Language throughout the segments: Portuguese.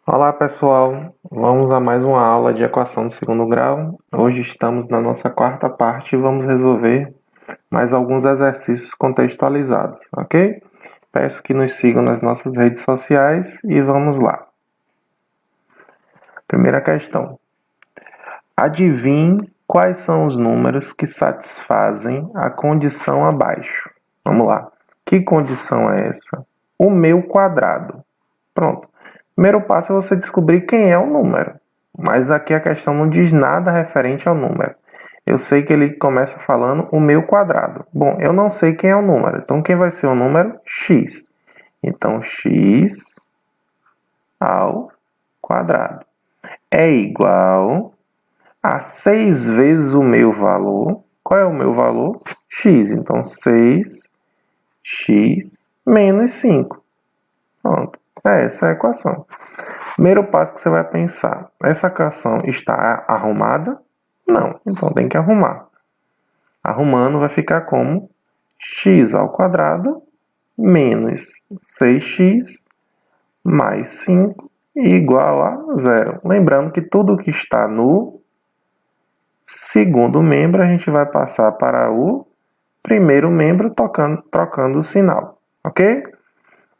Olá pessoal, vamos a mais uma aula de equação do segundo grau. Hoje estamos na nossa quarta parte e vamos resolver mais alguns exercícios contextualizados, ok? Peço que nos sigam nas nossas redes sociais e vamos lá. Primeira questão. Adivinhe quais são os números que satisfazem a condição abaixo. Vamos lá. Que condição é essa? O meu quadrado. Pronto. Primeiro passo é você descobrir quem é o número. Mas aqui a questão não diz nada referente ao número. Eu sei que ele começa falando o meu quadrado. Bom, eu não sei quem é o número. Então, quem vai ser o número? X. Então, x ao quadrado é igual a 6 vezes o meu valor. Qual é o meu valor? X. Então, 6x menos 5. Pronto. Essa é a equação. Primeiro passo que você vai pensar, essa equação está arrumada? Não, então tem que arrumar. Arrumando vai ficar como x ao quadrado menos 6x mais 5 igual a zero. Lembrando que tudo que está no segundo membro a gente vai passar para o primeiro membro trocando o sinal, ok?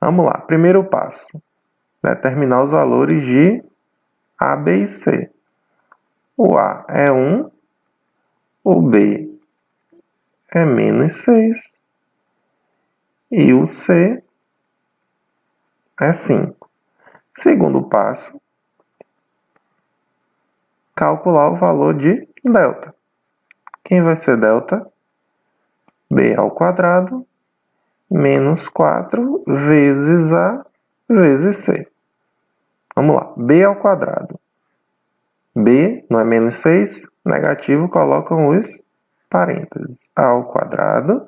Vamos lá, primeiro passo, determinar os valores de A, B e C. O A é 1, o B é menos 6 e o C é 5. Segundo passo, calcular o valor de delta. Quem vai ser delta? B ao quadrado menos 4 vezes A vezes C. Vamos lá, B ao quadrado. B não é menos 6, negativo, colocam os parênteses. A ao quadrado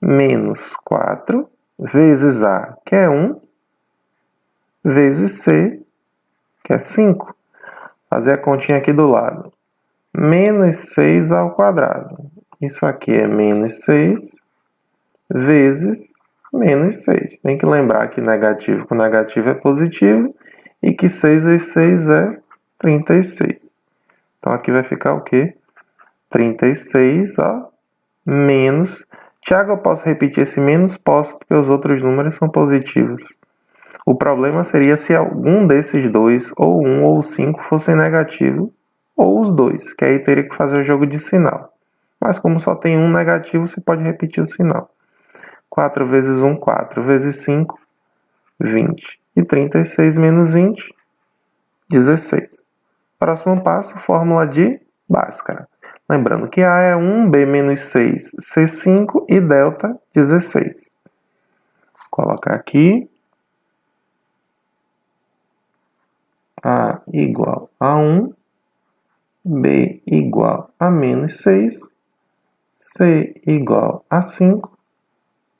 menos 4 vezes A, que é 1, vezes C, que é 5. Fazer a continha aqui do lado. Menos 6 ao quadrado. Isso aqui é menos 6 vezes menos 6. Tem que lembrar que negativo com negativo é positivo e que 6 vezes 6 é 36. Então, aqui vai ficar o quê? 36, ó, menos... Tiago, eu posso repetir esse menos? Posso, porque os outros números são positivos. O problema seria se algum desses dois, ou 1 ou 5, fossem negativo, ou os dois, que aí teria que fazer o jogo de sinal. Mas como só tem um negativo, você pode repetir o sinal. 4 vezes 1, 4 vezes 5, 20. E 36 menos 20, 16. Próximo passo, fórmula de Bhaskara. Lembrando que A é 1, B menos 6, C 5 e delta 16. Vou colocar aqui. A igual a 1, B igual a menos 6, C igual a 5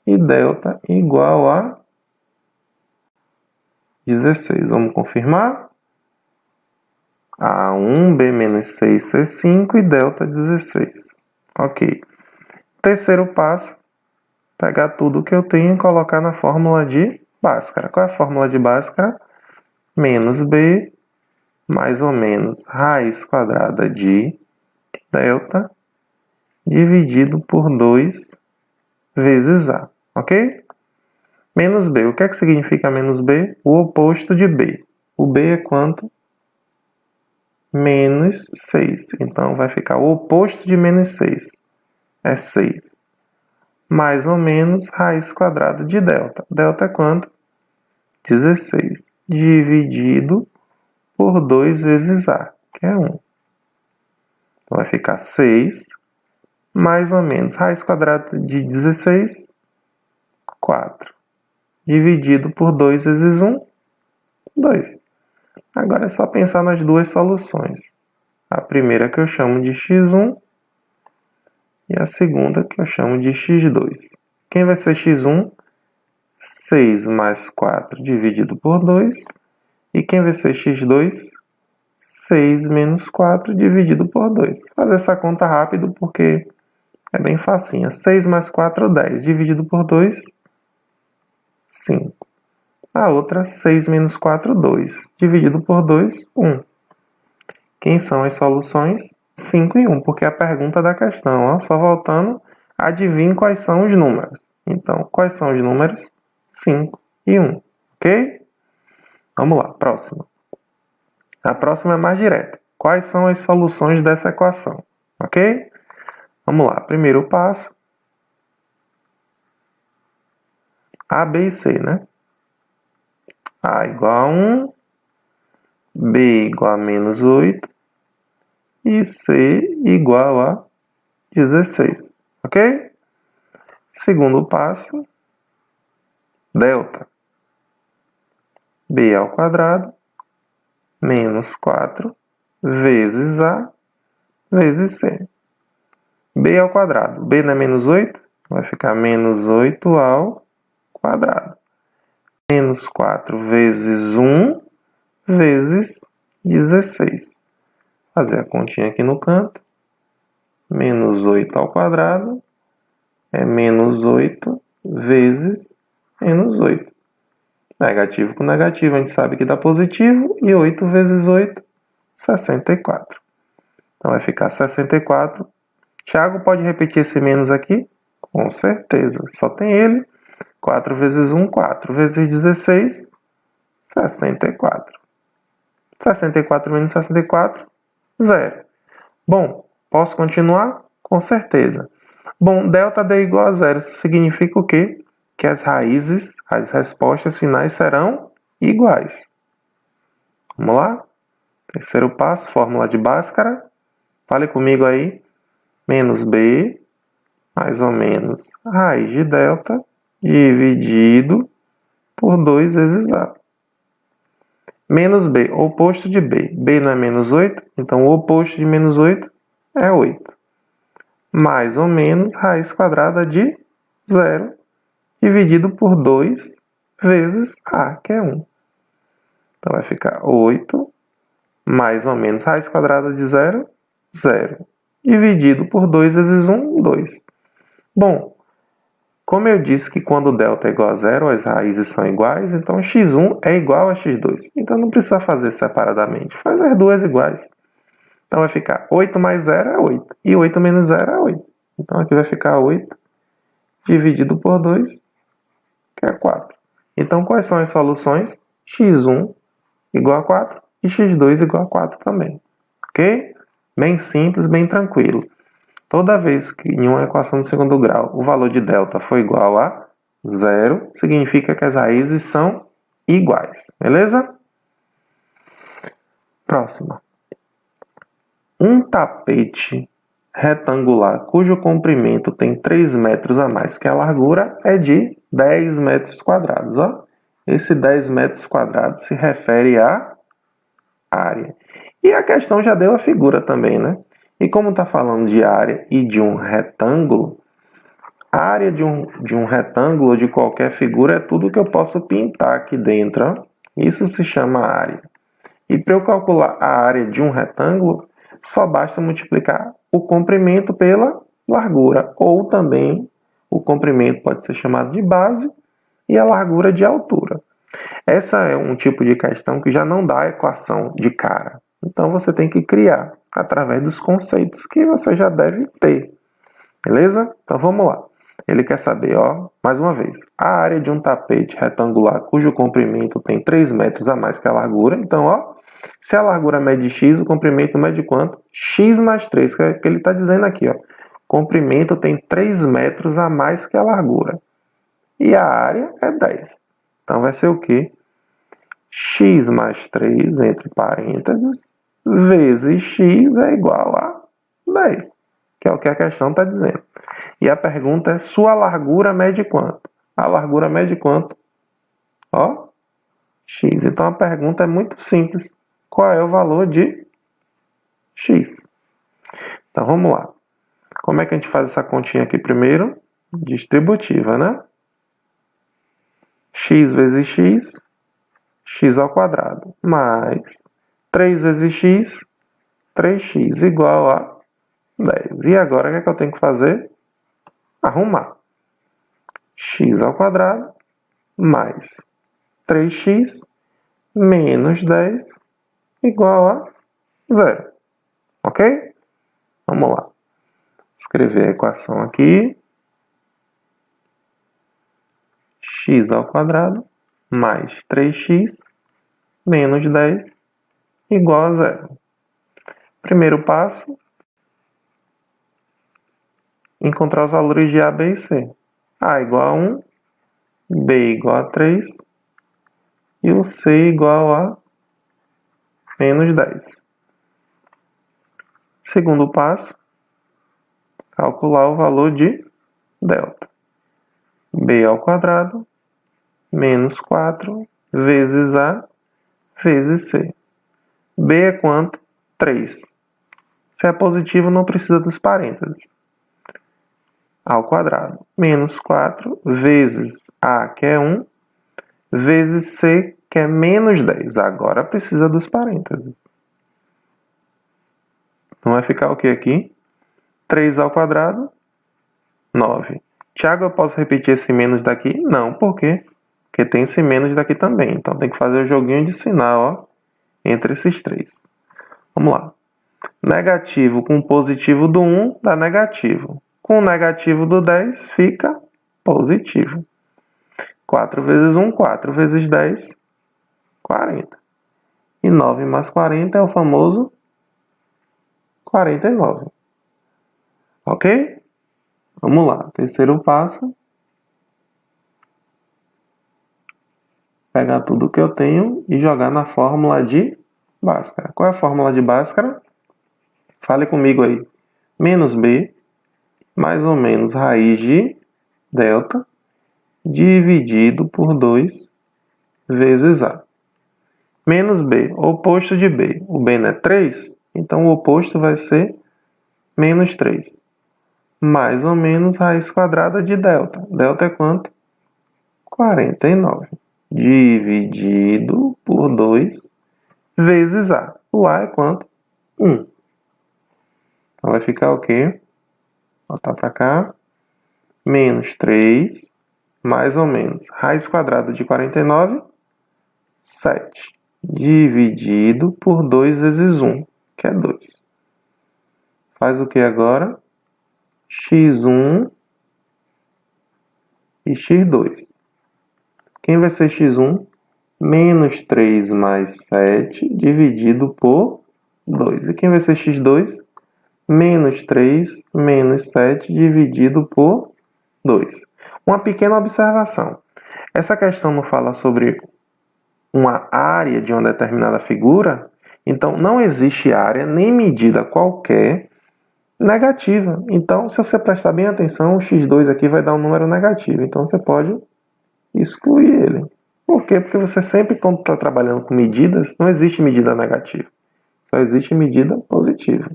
e delta igual a 16. Vamos confirmar? A1, B menos 6, C5 e delta 16. Ok. Terceiro passo, pegar tudo que eu tenho e colocar na fórmula de Bhaskara. Qual é a fórmula de Bhaskara? Menos B mais ou menos raiz quadrada de delta dividido por 2 vezes A, ok? Menos B, o que é que significa menos B? O oposto de B. O B é quanto? Menos 6. Então, vai ficar o oposto de menos 6. É 6. Mais ou menos raiz quadrada de delta. Delta é quanto? 16. Dividido por 2 vezes A, que é 1. Então, vai ficar 6 mais ou menos raiz quadrada de 16, 4. Dividido por 2 vezes 1, 2. Agora é só pensar nas duas soluções. A primeira que eu chamo de x1 e a segunda que eu chamo de x2. Quem vai ser x1? 6 mais 4 dividido por 2. E quem vai ser x2? 6 menos 4 dividido por 2. Vou fazer essa conta rápido porque é bem facinha. 6 mais 4, 10. Dividido por 2, 5. A outra, 6 menos 4, 2. Dividido por 2, 1. Quem são as soluções? 5 e 1, porque é a pergunta da questão. Ó, só voltando, adivinhe quais são os números. Então, quais são os números? 5 e 1. Ok? Vamos lá, próxima. A próxima é mais direta. Quais são as soluções dessa equação? Ok? Vamos lá, primeiro passo. A, B e C, né? A igual a 1, B igual a menos 8 e C igual a 16. Ok? Segundo passo, delta. B ao quadrado menos 4 vezes A vezes C. B ao quadrado. B não é menos 8? Vai ficar menos 8 ao quadrado. Menos 4 vezes 1 vezes 16. Fazer a continha aqui no canto. Menos 8 ao quadrado é menos 8 vezes menos 8. Negativo com negativo, a gente sabe que dá positivo. E 8 vezes 8, 64. Então vai ficar 64. Thiago, pode repetir esse menos aqui? Com certeza. Só tem ele. 4 vezes 1, 4 vezes 16, 64. 64 menos 64, 0. Bom, posso continuar? Com certeza. Bom, delta D igual a 0. Isso significa o quê? Que as raízes, as respostas finais serão iguais. Vamos lá? Terceiro passo, fórmula de Bhaskara. Fale comigo aí. Menos B, mais ou menos raiz de delta, dividido por 2 vezes A. Menos B, oposto de B. B não é menos 8, então o oposto de menos 8 é 8. Mais ou menos raiz quadrada de 0, dividido por 2 vezes A, que é 1. Então vai ficar 8, mais ou menos raiz quadrada de 0, 0. Dividido por 2 vezes 1, 2. Bom, como eu disse que quando delta é igual a 0, as raízes são iguais, então x1 é igual a x2. Então não precisa fazer separadamente, faz as duas iguais. Então vai ficar 8 mais 0 é 8, e 8 menos 0 é 8. Então aqui vai ficar 8 dividido por 2, que é 4. Então quais são as soluções? x1 igual a 4 e x2 igual a 4 também. Ok? Bem simples, bem tranquilo. Toda vez que em uma equação de segundo grau o valor de delta for igual a 0, significa que as raízes são iguais. Beleza? Próxima. Um tapete retangular cujo comprimento tem 3 metros a mais que a largura é de 10 metros quadrados. Ó. Esse 10 metros quadrados se refere à área. E a questão já deu a figura também, né? E como está falando de área e de um retângulo, a área de um retângulo ou de qualquer figura é tudo que eu posso pintar aqui dentro. Ó. Isso se chama área. E para eu calcular a área de um retângulo, só basta multiplicar o comprimento pela largura. Ou também o comprimento pode ser chamado de base e a largura de altura. Essa é um tipo de questão que já não dá a equação de cara. Então você tem que criar através dos conceitos que você já deve ter. Beleza? Então vamos lá. Ele quer saber, ó, mais uma vez, a área de um tapete retangular cujo comprimento tem 3 metros a mais que a largura. Então, ó, se a largura mede x, o comprimento mede quanto? X mais 3, que é o que ele está dizendo aqui, ó. Comprimento tem 3 metros a mais que a largura. E a área é 10. Então vai ser o quê? X mais 3, entre parênteses, vezes x é igual a 10, que é o que a questão está dizendo. E a pergunta é, sua largura mede quanto? A largura mede quanto? Ó, x. Então a pergunta é muito simples. Qual é o valor de x? Então vamos lá. Como é que a gente faz essa continha aqui primeiro? Distributiva, né? X vezes x, x ao quadrado, mais 3 vezes x, 3x, igual a 10. E agora o que é que eu tenho que fazer? Arrumar. X ao quadrado, mais 3x menos 10 igual a 0. Ok? Vamos lá. Escrever a equação aqui. X ao quadrado mais 3x menos 10 igual a 0. Primeiro passo, encontrar os valores de A, B e C. A igual a 1, B igual a 3 e o C igual a menos 10. Segundo passo, calcular o valor de delta. B ao quadrado menos 4 vezes A vezes C. B é quanto? 3. Se é positivo, não precisa dos parênteses. A ao quadrado menos 4 vezes A, que é 1, vezes C, que é menos 10. Agora precisa dos parênteses. Então vai ficar o que aqui? 3 ao quadrado, 9. Tiago, eu posso repetir esse menos daqui? Não, por quê? Porque tem esse menos daqui também. Então tem que fazer o joguinho de sinal, ó, entre esses três. Vamos lá. Negativo com positivo do 1 dá negativo. Com o negativo do 10 fica positivo. 4 vezes 1, 4 vezes 10, 40. E 9 mais 40 é o famoso 49. Ok? Vamos lá. Terceiro passo. Pegar tudo que eu tenho e jogar na fórmula de Bhaskara. Qual é a fórmula de Bhaskara? Fale comigo aí. Menos B, mais ou menos raiz de delta, dividido por 2 vezes A. Menos B, oposto de B. O B não é 3, então o oposto vai ser menos 3. Mais ou menos raiz quadrada de delta. Delta é quanto? 49. Dividido por 2 vezes A. O A é quanto? 1. Então vai ficar o quê? Botar para cá. Menos 3, mais ou menos. Raiz quadrada de 49, 7. Dividido por 2 vezes 1, que é 2. Faz o que agora? x1 e x2. Quem vai ser x1? Menos 3 mais 7 dividido por 2. E quem vai ser x2? Menos 3 menos 7 dividido por 2. Uma pequena observação. Essa questão não fala sobre uma área de uma determinada figura, então não existe área nem medida qualquer negativa. Então, se você prestar bem atenção, o x2 aqui vai dar um número negativo. Então, você pode excluir ele. Por quê? Porque você sempre, quando está trabalhando com medidas, não existe medida negativa. Só existe medida positiva.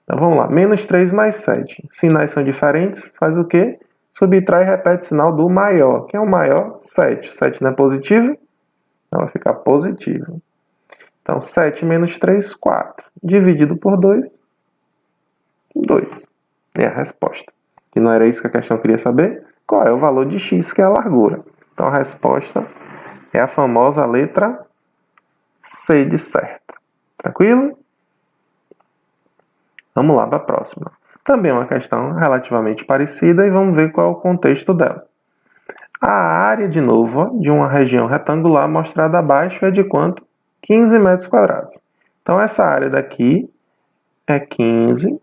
Então, vamos lá. Menos 3 mais 7. Sinais são diferentes. Faz o quê? Subtrai e repete o sinal do maior. Quem é o maior? 7. 7 não é positivo? Então, vai ficar positivo. Então, 7 menos 3, 4. Dividido por 2, 2. É a resposta. E não era isso que a questão queria saber? Qual é o valor de x, que é a largura? Então, a resposta é a famosa letra C de certo. Tranquilo? Vamos lá para a próxima. Também é uma questão relativamente parecida e vamos ver qual é o contexto dela. A área, de novo, ó, de uma região retangular mostrada abaixo é de quanto? 15 metros quadrados. Então, essa área daqui é 15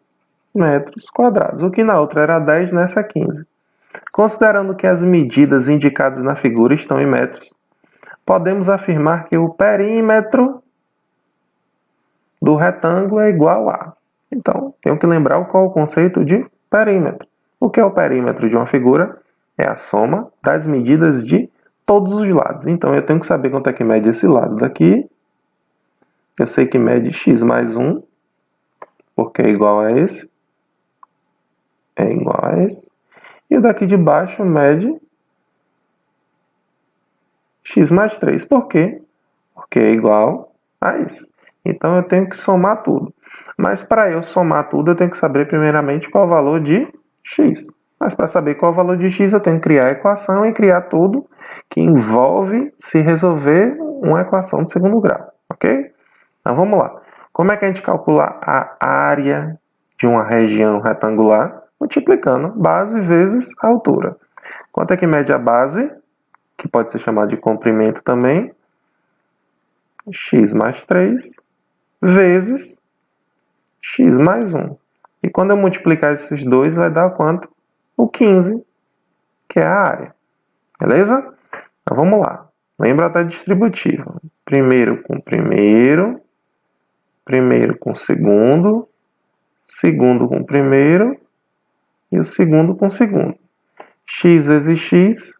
metros quadrados. O que na outra era 10, nessa é 15. Considerando que as medidas indicadas na figura estão em metros, podemos afirmar que o perímetro do retângulo é igual a... Então, tenho que lembrar qual é o conceito de perímetro. O que é o perímetro de uma figura? É a soma das medidas de todos os lados. Então, eu tenho que saber quanto é que mede esse lado daqui. Eu sei que mede x mais 1, porque é igual a esse. É igual a esse. E o daqui de baixo mede x mais 3. Por quê? Porque é igual a esse. Então, eu tenho que somar tudo. Mas para eu somar tudo, eu tenho que saber primeiramente qual é o valor de x. Mas para saber qual é o valor de x, eu tenho que criar a equação e criar tudo que envolve se resolver uma equação de segundo grau, ok? Então vamos lá. Como é que a gente calcula a área de uma região retangular? Multiplicando base vezes a altura. Quanto é que mede a base, que pode ser chamada de comprimento também? X mais 3 vezes x mais 1. E quando eu multiplicar esses dois, vai dar quanto? O 15, que é a área. Beleza? Então vamos lá. Lembra da distributiva. Primeiro com primeiro, primeiro com segundo, segundo com primeiro e o segundo com segundo. X vezes x,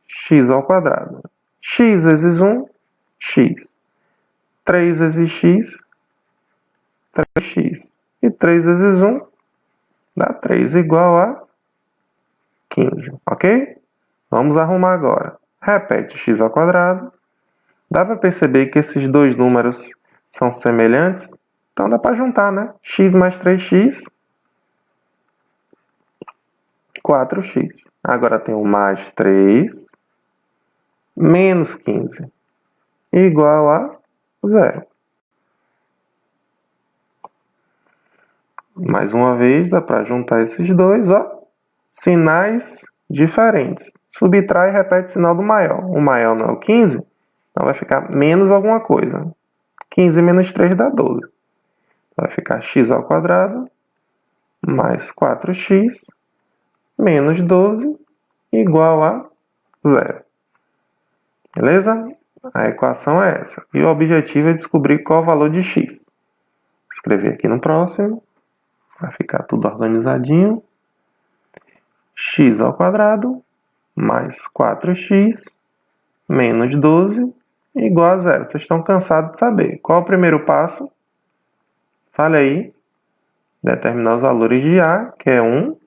x ao quadrado. X vezes 1, x. 3 vezes x, 3x. E 3 vezes 1 dá 3, igual a 15, ok? Vamos arrumar agora. Repete x ao quadrado. Dá para perceber que esses dois números são semelhantes? Então dá para juntar, né? X mais 3x, 4x. Agora tem o mais 3, menos 15, igual a 0. Mais uma vez, dá para juntar esses dois, ó. Sinais diferentes. Subtrai e repete o sinal do maior. O maior não é o 15, então vai ficar menos alguma coisa. 15 menos 3 dá 12. Vai ficar x ao quadrado mais 4x menos 12 igual a 0. Beleza? A equação é essa. E o objetivo é descobrir qual é o valor de x. Vou escrever aqui no próximo. Vai ficar tudo organizadinho. X ao quadrado mais 4x menos 12 igual a 0. Vocês estão cansados de saber. Qual é o primeiro passo? Fale aí. Determinar os valores de A, que é 1,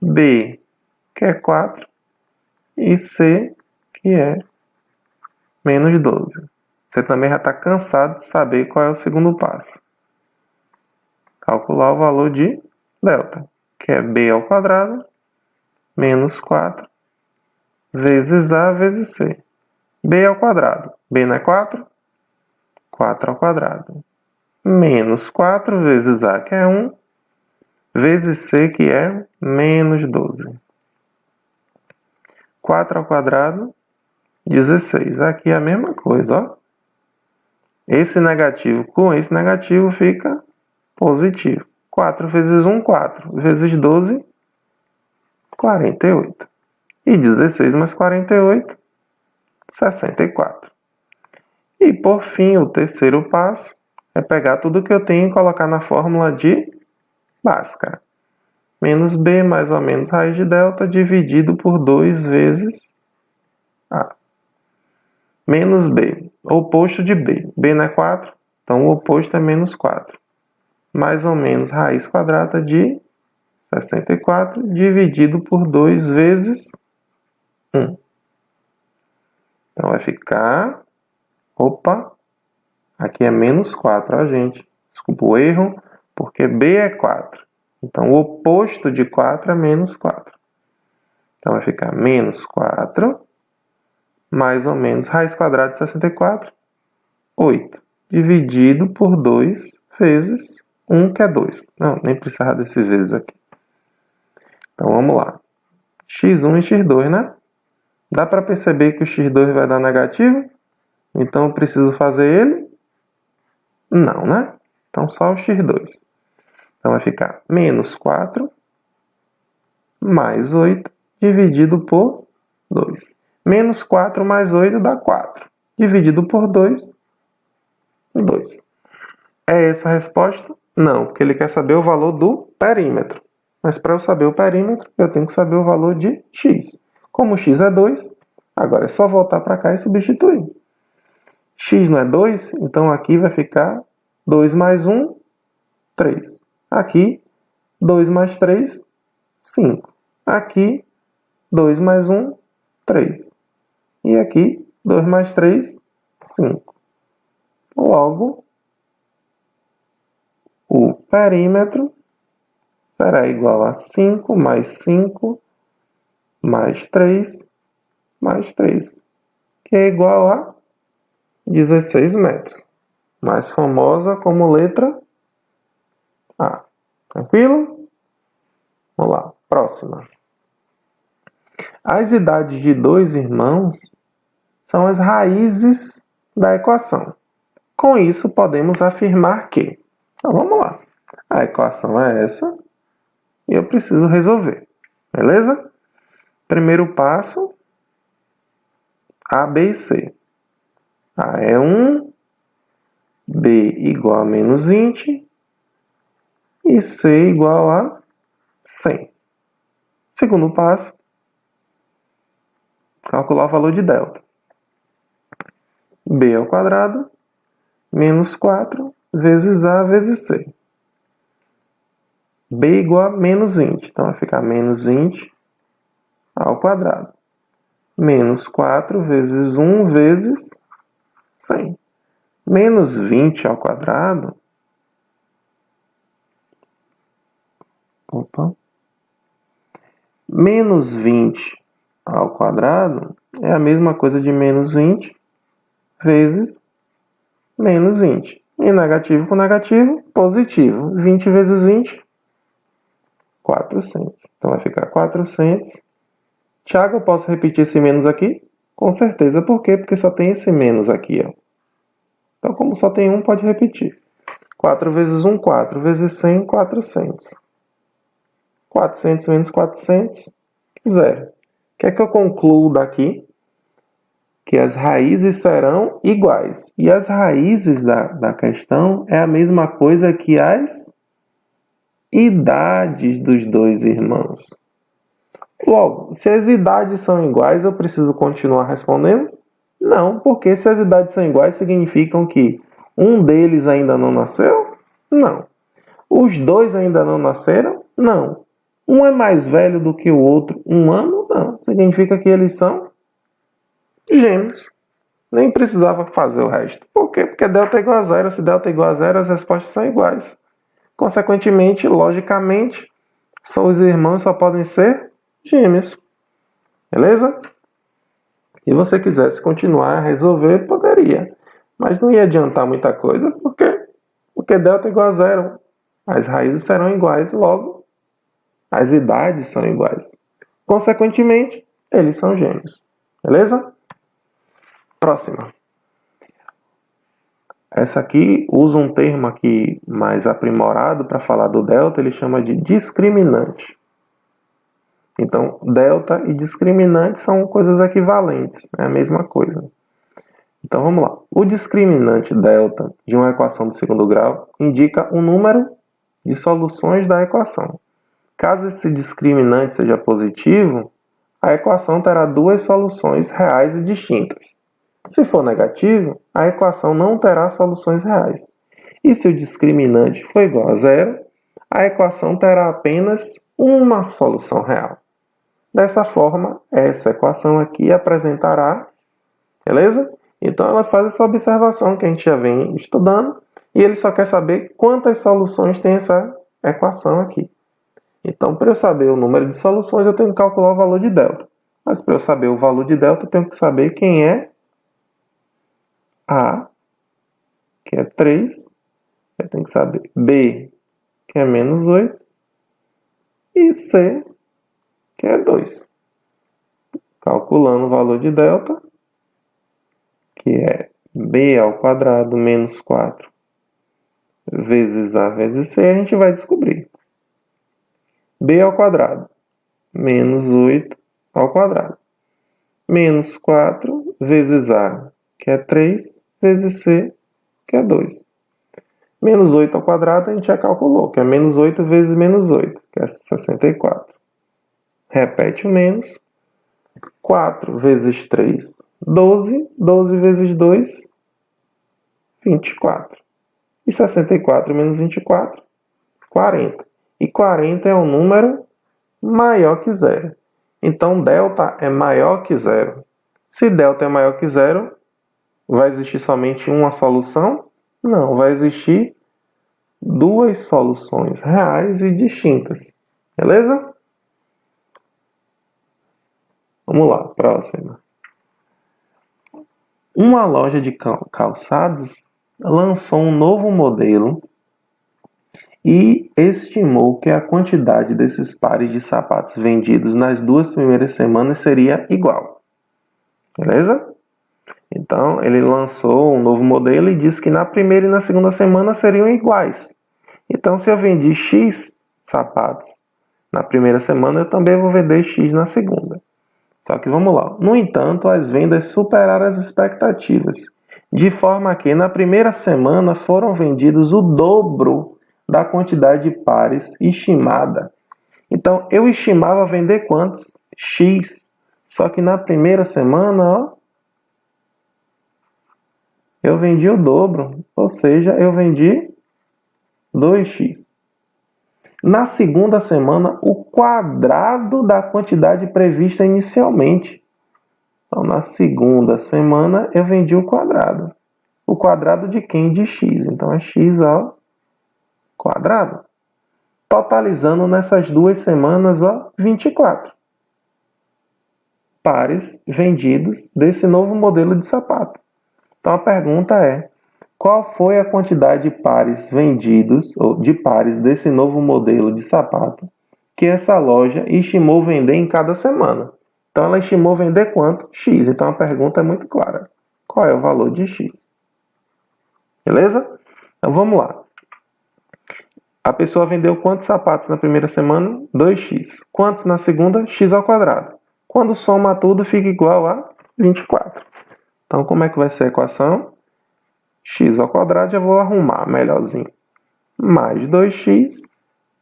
B, que é 4, e C, que é menos 12. Você também já está cansado de saber qual é o segundo passo. Calcular o valor de delta, que é B ao quadrado menos 4 vezes A vezes C. B ao quadrado. B não é 4? 4 ao quadrado. Menos 4 vezes A, que é 1, vezes C, que é menos 12. 4 ao quadrado, 16. Aqui é a mesma coisa, ó. Esse negativo com esse negativo fica positivo. 4 vezes 1, 4. Vezes 12, 48. E 16 mais 48, 64. E, por fim, o terceiro passo é pegar tudo que eu tenho e colocar na fórmula de Bhaskara. Menos b mais ou menos raiz de delta dividido por 2 vezes a. Menos b, oposto de b. B não é 4, então o oposto é menos 4. Mais ou menos raiz quadrada de 64 dividido por 2 vezes 1. Então vai ficar... Opa! Aqui é menos 4, ó, gente. Desculpa o erro, porque b é 4. Então, o oposto de 4 é menos 4. Então, vai ficar menos 4, mais ou menos, raiz quadrada de 64, 8. Dividido por 2 vezes 1, que é 2. Não, nem precisava desse vezes aqui. Então, vamos lá. x1 e x2, né? Dá para perceber que o x2 vai dar negativo? Então, eu preciso fazer ele? Não, né? Então, só o x2. Então, vai ficar menos 4 mais 8 dividido por 2. Menos 4 mais 8 dá 4. Dividido por 2, 2. É essa a resposta? Não, porque ele quer saber o valor do perímetro. Mas para eu saber o perímetro, eu tenho que saber o valor de x. Como x é 2, agora é só voltar para cá e substituir. X não é 2, então aqui vai ficar 2 mais 1, 3. Aqui, 2 mais 3, 5. Aqui, 2 mais 1, 3. E aqui, 2 mais 3, 5. Logo, o perímetro será igual a 5 mais 5 mais 3 mais 3, que é igual a 16 metros. Mais famosa como letra A. Tranquilo? Vamos lá, próxima. As idades de dois irmãos são as raízes da equação. Com isso, podemos afirmar que... Então, vamos lá. A equação é essa e eu preciso resolver. Beleza? Primeiro passo, A, B e C. A é 1, B igual a menos 20 e C igual a 100. Segundo passo, calcular o valor de delta. B ao quadrado menos 4 vezes A vezes C. B igual a menos 20. Então vai ficar menos 20 ao quadrado. Menos 4 vezes 1 vezes 100. Menos 20 ao quadrado. Menos 20 ao quadrado é a mesma coisa de menos 20 vezes menos 20. E negativo com negativo, positivo. 20 vezes 20, 400. Então vai ficar 400. Tiago, eu posso repetir esse menos aqui? Com certeza. Por quê? Porque só tem esse menos aqui, ó. Então, como só tem um, pode repetir. 4 vezes 1, 4. Vezes 100, 400. 400 menos 400, 0. O que é que eu concluo daqui? Que as raízes serão iguais. E as raízes da questão é a mesma coisa que as idades dos dois irmãos. Logo, se as idades são iguais, eu preciso continuar respondendo? Não, porque se as idades são iguais, significam que um deles ainda não nasceu? Não. Os dois ainda não nasceram? Não. Um é mais velho do que o outro 1 ano? Não. Significa que eles são gêmeos. Nem precisava fazer o resto. Por quê? Porque delta é igual a 0. Se delta é igual a 0, as respostas são iguais. Consequentemente, logicamente, são os irmãos só podem ser gêmeos. Beleza? Se você quisesse continuar a resolver, poderia. Mas não ia adiantar muita coisa, porque delta é igual a 0. As raízes serão iguais, logo, as idades são iguais. Consequentemente, eles são gêmeos. Beleza? Próxima. Essa aqui usa um termo aqui mais aprimorado para falar do delta, ele chama de discriminante. Então, delta e discriminante são coisas equivalentes, é a mesma coisa. Então, vamos lá. O discriminante delta de uma equação do segundo grau indica o número de soluções da equação. Caso esse discriminante seja positivo, a equação terá duas soluções reais e distintas. Se for negativo, a equação não terá soluções reais. E se o discriminante for igual a 0, a equação terá apenas uma solução real. Dessa forma, essa equação aqui apresentará, beleza? Então ela faz essa observação que a gente já vem estudando e ele só quer saber quantas soluções tem essa equação aqui. Então, para eu saber o número de soluções, eu tenho que calcular o valor de delta. Mas para eu saber o valor de delta, eu tenho que saber quem é A, que é 3. Eu tenho que saber B, que é menos 8. E C, que é 2. Calculando o valor de delta, que é B ao quadrado menos 4 vezes A vezes C, a gente vai descobrir. B ao quadrado menos 8 ao quadrado. Menos 4 vezes A, que é 3, vezes C, que é 2. Menos 8 ao quadrado a gente já calculou, que é menos 8 vezes menos 8, que é 64. Repete o menos. 4 vezes 3, 12. 12 vezes 2, 24. E 64 menos 24, 40. E 40 é um número maior que 0. Então, delta é maior que 0. Se delta é maior que 0, vai existir somente uma solução? Não, vai existir duas soluções reais e distintas. Beleza? Vamos lá, próxima. uma loja de calçados lançou um novo modelo e estimou que a quantidade desses pares de sapatos vendidos nas 2 primeiras semanas seria igual. Beleza? Então, ele lançou um novo modelo e disse que na primeira e na segunda semana seriam iguais. Então, se eu vendi X sapatos na primeira semana, eu também vou vender X na segunda. Só que vamos lá. No entanto, as vendas superaram as expectativas, de forma que na primeira semana foram vendidos o dobro da quantidade de pares estimada. Então, eu estimava vender quantos? X. Só que na primeira semana, ó, eu vendi o dobro. Ou seja, eu vendi 2x. Na segunda semana, o quadrado da quantidade prevista inicialmente. Então, na segunda semana, eu vendi o quadrado. O quadrado de quem? De x. Então, é x ao quadrado. Totalizando nessas 2 semanas, ó, 24 pares vendidos desse novo modelo de sapato. Então, a pergunta é: qual foi a quantidade de pares vendidos, ou de pares desse novo modelo de sapato, que essa loja estimou vender em cada semana? Então, ela estimou vender quanto? X. Então, a pergunta é muito clara. Qual é o valor de X? Beleza? Então, vamos lá. A pessoa vendeu quantos sapatos na primeira semana? 2x. Quantos na segunda? X ao quadrado. Quando soma tudo, fica igual a 24. Então, como é que vai ser a equação? X ao quadrado, já vou arrumar melhorzinho. Mais 2x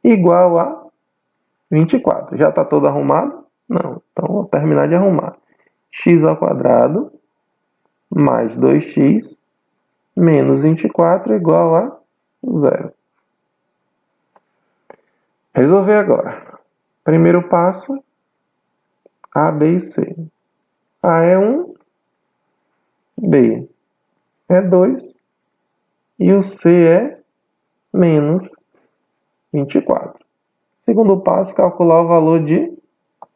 igual a 24. Já está todo arrumado? Não. Então, vou terminar de arrumar. X ao quadrado mais 2x menos 24 igual a 0. Resolver agora. Primeiro passo, A, B e C. A é 1, B é 2 e o C é menos 24. Segundo passo, calcular o valor de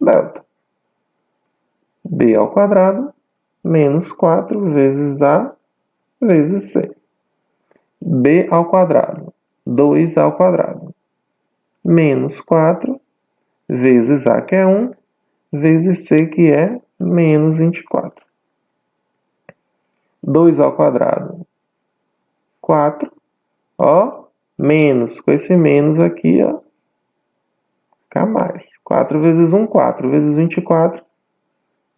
delta. B ao quadrado menos 4 vezes A vezes C. B ao quadrado, 2 ao quadrado, menos 4 vezes A, que é 1, vezes C, que é menos 24. 2 ao quadrado, 4, ó, menos, com esse menos aqui, ó, fica mais. 4 vezes 1, 4 vezes 24,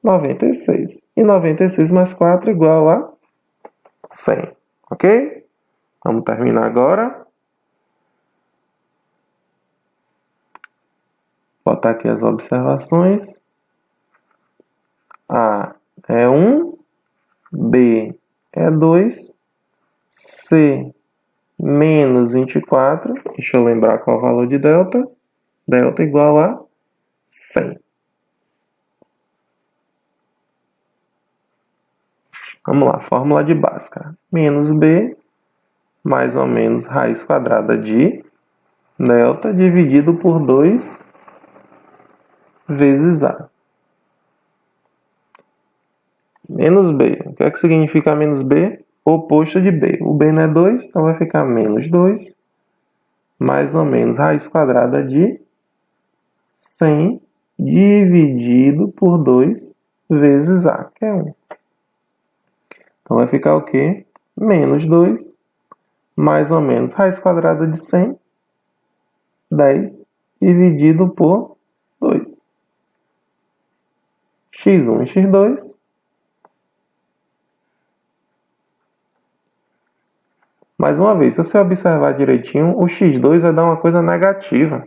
96. E 96 mais 4 igual a 100, ok? Vamos terminar agora. Botar aqui as observações. A é 1, B é 2, C menos 24. Deixa eu lembrar qual é o valor de delta. Delta igual a 100. Vamos lá, fórmula de Bhaskara. Menos B, mais ou menos raiz quadrada de delta, dividido por 2 vezes A. Menos B. O que é que significa menos B? Oposto de B. O B não é 2, então vai ficar menos 2, mais ou menos raiz quadrada de 100 dividido por 2 vezes A, que é 1. Então vai ficar o quê? Menos 2, mais ou menos raiz quadrada de 100, 10, dividido por 2. x1 e x2. Mais uma vez, se você observar direitinho, o x2 vai dar uma coisa negativa.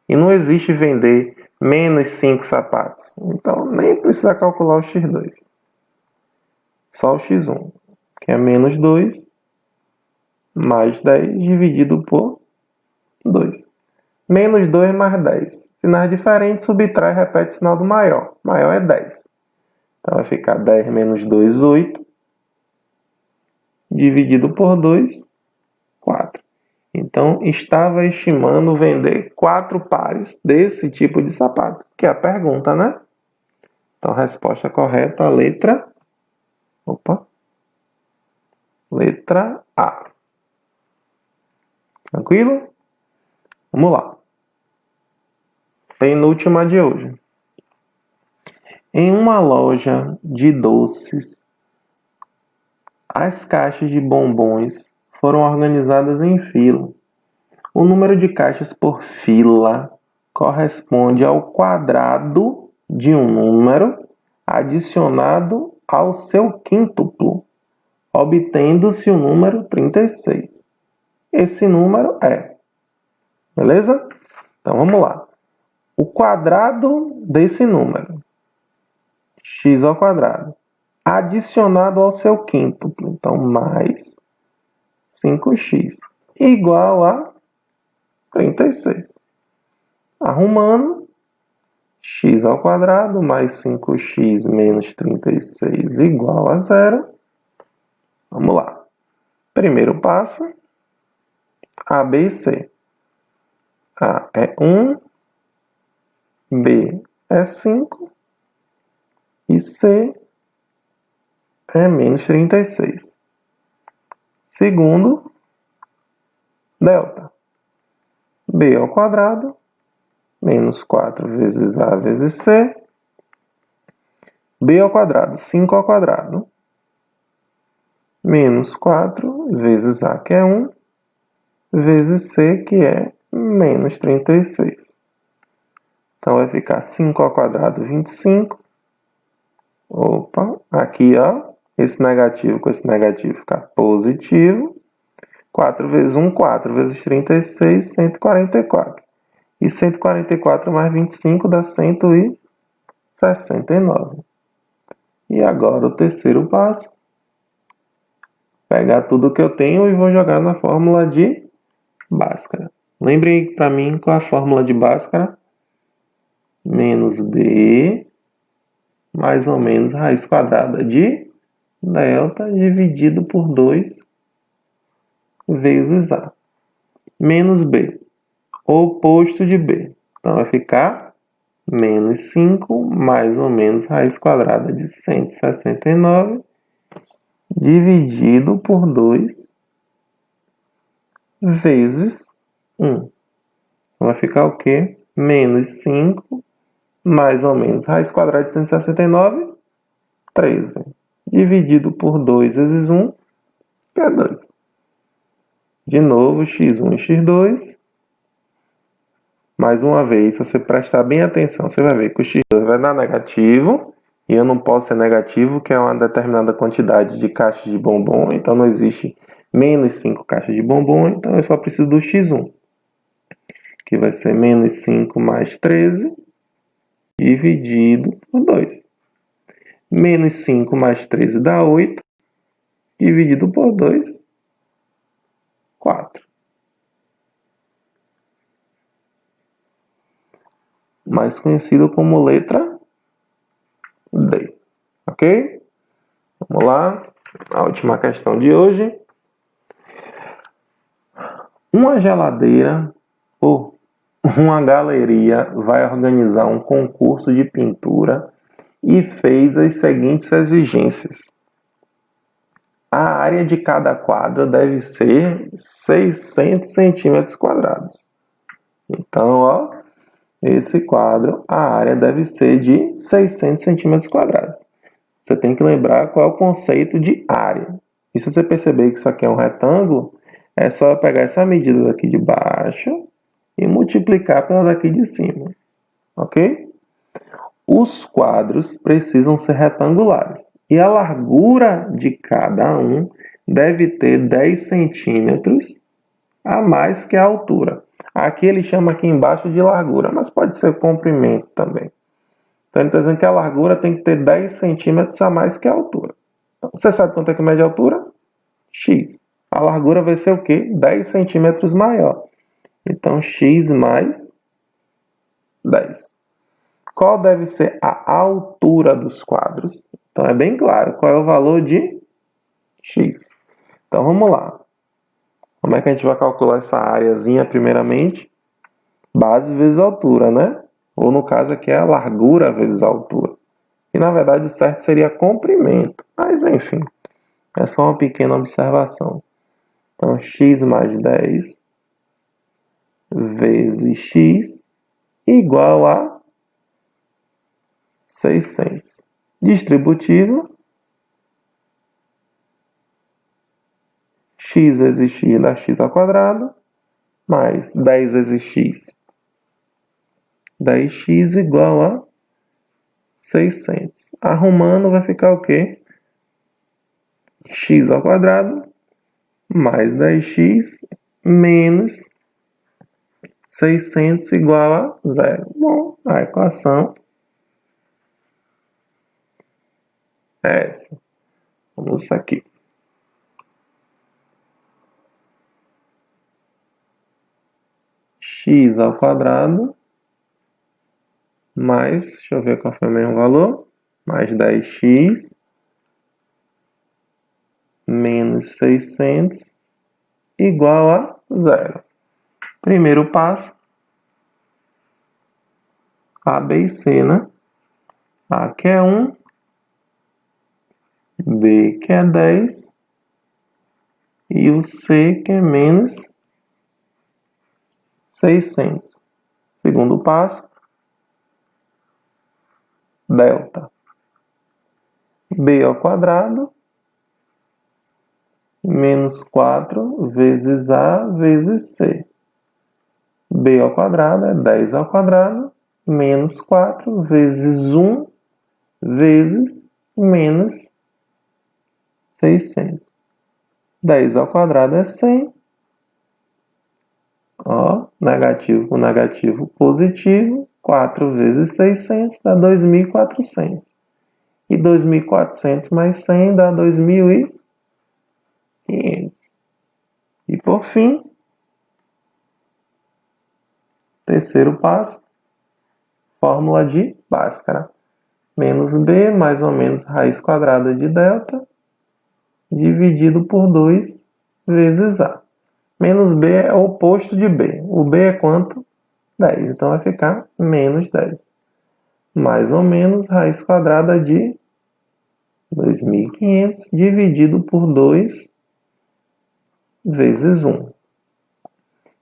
E não existe vender menos 5 sapatos. Então, nem precisa calcular o x2. Só o x1, que é menos 2, mais 10, dividido por 2. Menos 2 mais 10. Sinais diferentes, subtrai e repete o sinal do maior. Maior é 10. Então, vai ficar 10 menos 2, 8. Dividido por 2, 4. Então, estava estimando vender 4 pares desse tipo de sapato. Que é a pergunta, né? Então, a resposta correta, a letra... Opa! Letra A. Tranquilo? Vamos lá. Penúltima de hoje. Em uma loja de doces, as caixas de bombons foram organizadas em fila. O número de caixas por fila corresponde ao quadrado de um número adicionado ao seu quíntuplo, obtendo-se o número 36. Esse número é. Beleza? Então vamos lá. O quadrado desse número, x ao quadrado, adicionado ao seu quíntuplo, então mais 5x, igual a 36. Arrumando, x ao quadrado mais 5x menos 36 igual a 0. Vamos lá. Primeiro passo, A, B e C. A é 1, B é 5 e C é menos 36. Segundo, delta. B ao quadrado menos 4 vezes A vezes C. B ao quadrado, 5 ao quadrado, menos 4 vezes A, que é 1, vezes C, que é menos 36. Então, vai ficar 5 ao quadrado, 25. Opa, aqui, ó, esse negativo com esse negativo fica positivo. 4 vezes 1, 4 vezes 36, 144. E 144 mais 25 dá 169. E agora o terceiro passo. Pegar tudo que eu tenho e vou jogar na fórmula de Bhaskara. Lembrem para mim qual é a fórmula de Bhaskara? Menos B, mais ou menos raiz quadrada de delta dividido por 2 vezes A. Menos B, oposto de B. Então, vai ficar menos 5, mais ou menos raiz quadrada de 169, dividido por 2 vezes 1. Então, vai ficar o quê? Menos 5, mais ou menos raiz quadrada de 169, 13. Dividido por 2 vezes 1, que é 2. De novo, x1 e x2. Mais uma vez, se você prestar bem atenção, você vai ver que o x2 vai dar negativo. E eu não posso ser negativo, que é uma determinada quantidade de caixas de bombom. Então, não existe menos 5 caixas de bombom. Então, eu só preciso do x1. Que vai ser menos 5 mais 13, dividido por 2. Menos 5 mais 13 dá 8, dividido por 2, 4. Mais conhecido como letra D. Ok? Vamos lá. A última questão de hoje. Uma geladeira ou uma galeria vai organizar um concurso de pintura e fez as seguintes exigências. A área de cada quadro deve ser 600 centímetros quadrados. Então, ó, esse quadro, a área deve ser de 600 centímetros quadrados. Você tem que lembrar qual é o conceito de área. E se você perceber que isso aqui é um retângulo, é só pegar essa medida daqui de baixo e multiplicar pela daqui de cima. Ok? Os quadros precisam ser retangulares. E a largura de cada um deve ter 10 centímetros a mais que a altura. Aqui ele chama aqui embaixo de largura, mas pode ser comprimento também. Então ele está dizendo que a largura tem que ter 10 centímetros a mais que a altura. Então, você sabe quanto é que mede a altura? X. A largura vai ser o quê? 10 centímetros maior. Então, x mais 10. Qual deve ser a altura dos quadros? Então, é bem claro. Qual é o valor de x? Então, vamos lá. Como é que a gente vai calcular essa areazinha primeiramente? Base vezes altura, né? Ou no caso aqui é a largura vezes a altura. E na verdade o certo seria comprimento. Mas enfim, É só uma pequena observação. Então, x mais 10 vezes x igual a 600. Distributivo, x vezes x dá x ao quadrado, mais 10 vezes x. 10x igual a 600. Arrumando vai ficar o quê? X ao quadrado mais 10x menos 600 igual a 0. Bom, a equação é essa. Vamos aqui. X ao quadrado mais, deixa eu ver qual foi o mesmo valor, mais 10x menos 600 igual a 0. Primeiro passo, A, B e C, né? A que é 1, B que é 10 e o C que é menos 600. Segundo passo, delta. B ao quadrado menos 4 vezes A vezes C. B ao quadrado é 10 ao quadrado menos 4 vezes 1 vezes menos 600. 10 ao quadrado é 100. Ó, negativo com negativo positivo. 4 vezes 600 dá 2.400. E 2.400 mais 100 dá 2.500. E por fim, terceiro passo, fórmula de Bhaskara. Menos b mais ou menos raiz quadrada de delta dividido por 2 vezes a. Menos b é o oposto de b. O b é quanto? 10. Então vai ficar menos 10. Mais ou menos raiz quadrada de 2.500 dividido por 2 vezes 1. Então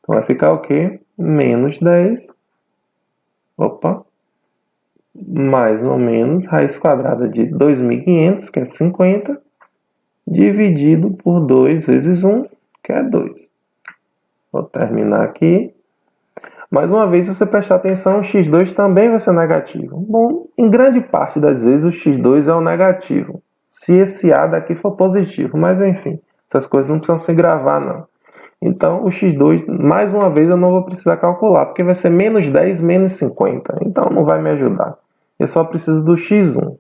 vai ficar o quê? Menos 10. Opa. Mais ou menos raiz quadrada de 2.500, que é 50, dividido por 2 vezes 1, que é 2. Vou terminar aqui. Mais uma vez, se você prestar atenção, o x2 também vai ser negativo. Bom, em grande parte das vezes o x2 é o negativo, se esse a daqui for positivo. Mas enfim, essas coisas não precisam se gravar, não. Então, o x2, mais uma vez, eu não vou precisar calcular, porque vai ser menos 10 menos 50. Então, não vai me ajudar. Eu só preciso do x1.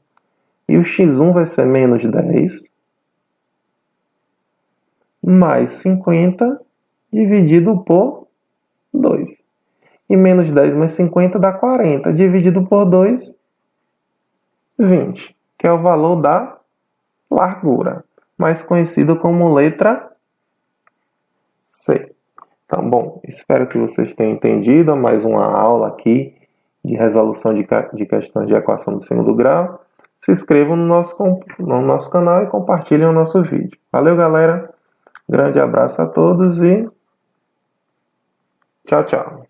E o x1 vai ser menos 10 mais 50 dividido por 2. E menos 10 mais 50 dá 40. Dividido por 2, 20. Que é o valor da largura, mais conhecido como letra C. Então, bom, espero que vocês tenham entendido. Mais uma aula aqui de resolução de questões de equação do segundo grau. Se inscrevam no nosso canal e compartilhem o nosso vídeo. Valeu, galera. Grande abraço a todos e tchau, tchau.